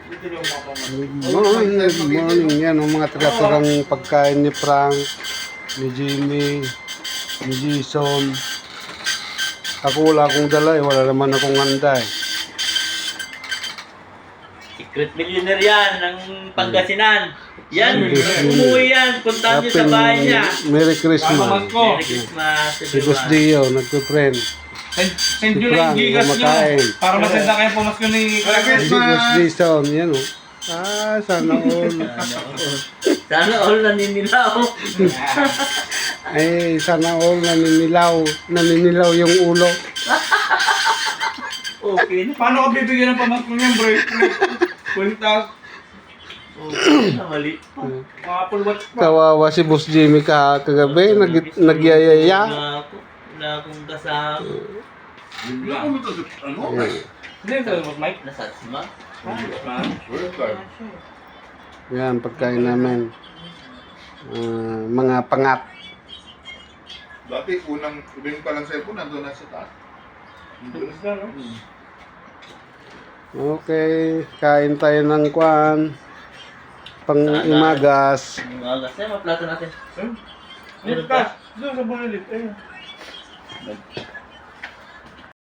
Good morning. Yan ang mga tira-tirang pagkain ni Frank, ni Jimmy, ni Jason. Ako wala akong dala wala naman akong handa Secret millionaire yan ng Pangasinan. Yan, umuwi yan. Puntahan niyo sa bahay niya. Merry Christmas. Merry Christmas, Si Boss everyone. Dio, nagpe-friend. Send nyo lang yung gigas nyo para masenda kayo pumas ko ni Si Boss Jason, yan o. Sana all. Sana all naninilaw. Ay, sana all naninilaw yung ulo. Okay na. Paano ka bibigyan ng pamas ko niyan, bro? Kwenta. Okay na, mali. Apple Watch pa. Kawawa si Boss Jimmy kagabi, nagyayaya. Wala akong kasama. Hindi, ito Mike. Nasa sima. Yan, pagkain namin. Mga pangat. Dati, unang ring pa lang cellphone, nandun na sa taas. Okay, kain tayo ng kwan. Pang imagas. Umagas na, maplato natin. Meron ka? Doon sa bulilit. Ayun.